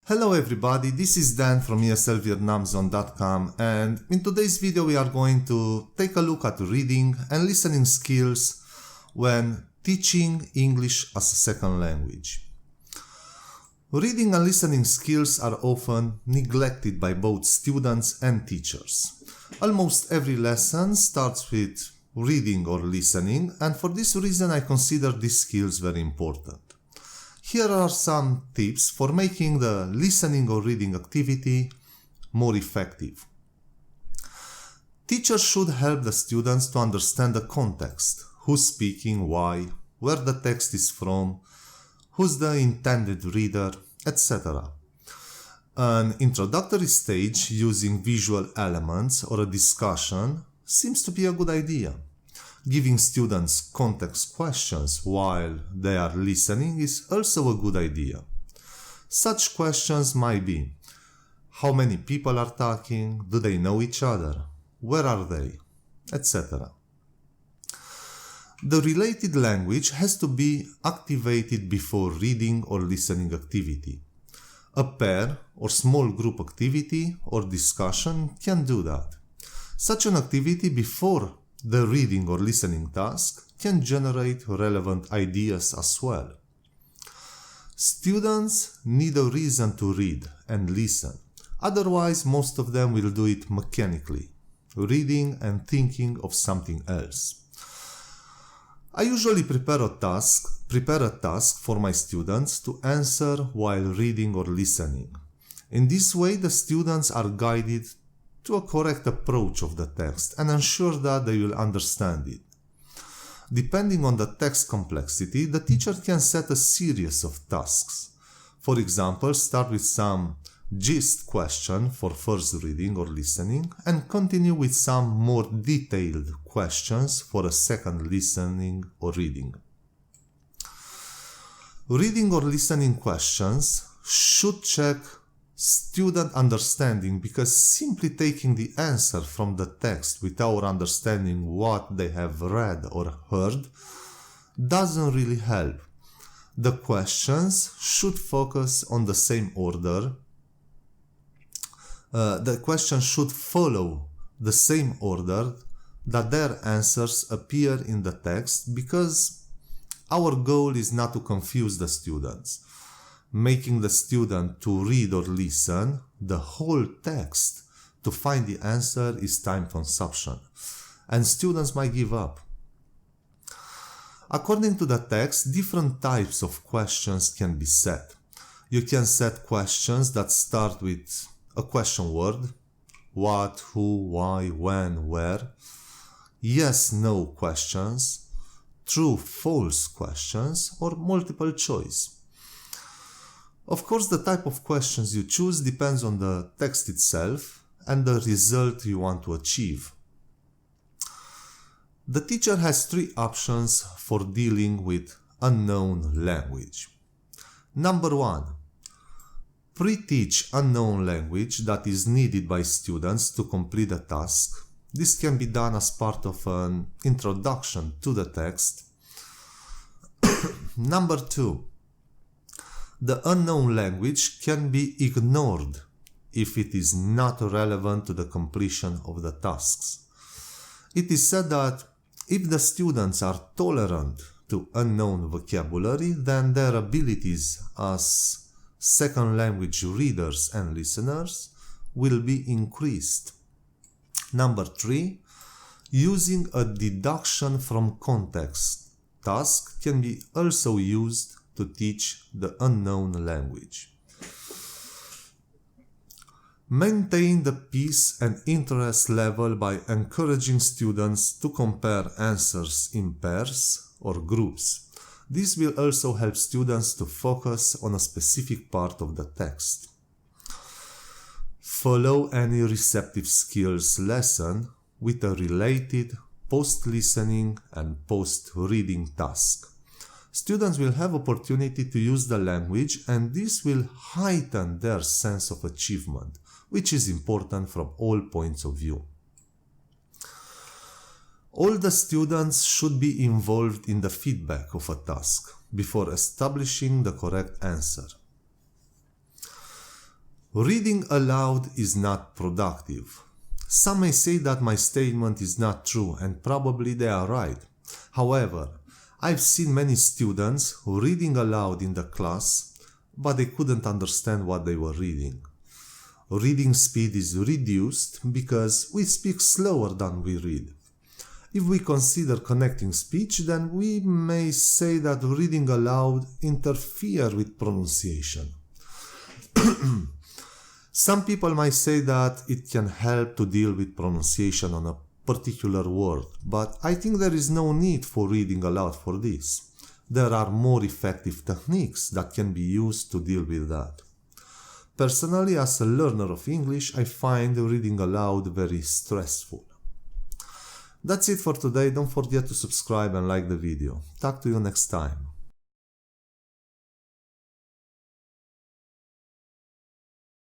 Hello everybody, this is Dan from ESLVietnamZone.com, and in today's video we are going to take a look at reading and listening skills when teaching English as a second language. Reading and listening skills are often neglected by both students and teachers. Almost every lesson starts with reading or listening, and for this reason I consider these skills very important. Here are some tips for making the listening or reading activity more effective. Teachers should help the students to understand the context, who's speaking, why, where the text is from, who's the intended reader, etc. An introductory stage using visual elements or a discussion seems to be a good idea. Giving students context questions while they are listening is also a good idea. Such questions might be: how many people are talking? Do they know each other? Where are they? Etc. The related language has to be activated before reading or listening activity. A pair or small group activity or discussion can do that. Such an activity before the reading or listening task can generate relevant ideas as well. Students need a reason to read and listen. Otherwise, most of them will do it mechanically, reading and thinking of something else. I usually prepare a task for my students to answer while reading or listening. In this way, the students are guided to a correct approach of the text and ensure that they will understand it. Depending on the text complexity, the teacher can set a series of tasks. For example, start with some gist question for first reading or listening and continue with some more detailed questions for a second listening or reading. Reading or listening questions should check student understanding, because simply taking the answer from the text without understanding what they have read or heard doesn't really help. The questions should focus on the same order. The questions should follow the same order that their answers appear in the text, because our goal is not to confuse the students. Making the student to read or listen the whole text to find the answer is time consumption, and students might give up. According to the text, different types of questions can be set. You can set questions that start with a question word: what, who, why, when, where; yes/no questions, true/false questions, or multiple choice. Of course, the type of questions you choose depends on the text itself and the result you want to achieve. The teacher has three options for dealing with unknown language. Number 1. Pre-teach unknown language that is needed by students to complete a task. This can be done as part of an introduction to the text. Number 2. The unknown language can be ignored if it is not relevant to the completion of the tasks. It is said that if the students are tolerant to unknown vocabulary, then their abilities as second language readers and listeners will be increased. Number 3. Using a deduction from context task can be also used to teach the unknown language. Maintain the peace and interest level by encouraging students to compare answers in pairs or groups. This will also help students to focus on a specific part of the text. Follow any receptive skills lesson with a related post-listening and post-reading task. Students will have opportunity to use the language, and this will heighten their sense of achievement, which is important from all points of view. All the students should be involved in the feedback of a task before establishing the correct answer. Reading aloud is not productive. Some may say that my statement is not true, and probably they are right. However, I've seen many students reading aloud in the class, but they couldn't understand what they were reading. Reading speed is reduced because we speak slower than we read. If we consider connecting speech, then we may say that reading aloud interferes with pronunciation. Some people might say that it can help to deal with pronunciation on a particular word, but I think there is no need for reading aloud for this. There are more effective techniques that can be used to deal with that. Personally, as a learner of English, I find reading aloud very stressful. That's it for today. Don't forget to subscribe and like the video. Talk to you next time.